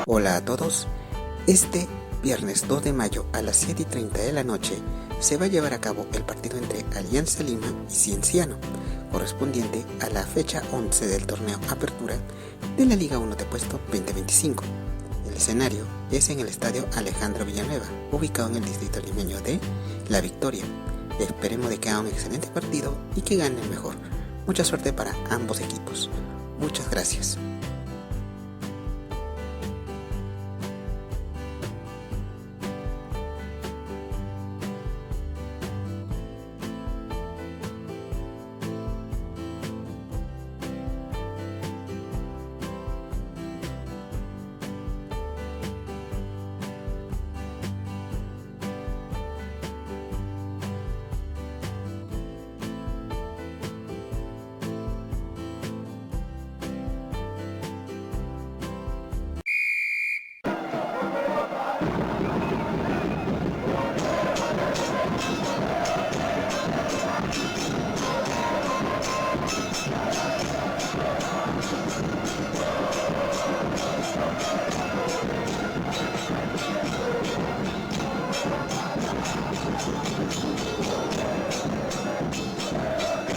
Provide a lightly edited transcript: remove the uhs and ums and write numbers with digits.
Hola a todos. Este viernes 2 de mayo a las 7:30 de la noche se va a llevar a cabo el partido entre Alianza Lima y Cienciano, correspondiente a la fecha 11 del torneo Apertura de la Liga 1 de Puesto 2025. El escenario es en el Estadio Alejandro Villanueva, ubicado en el distrito limeño de La Victoria. Esperemos de que haga un excelente partido y que gane el mejor. Mucha suerte para ambos equipos. Muchas gracias.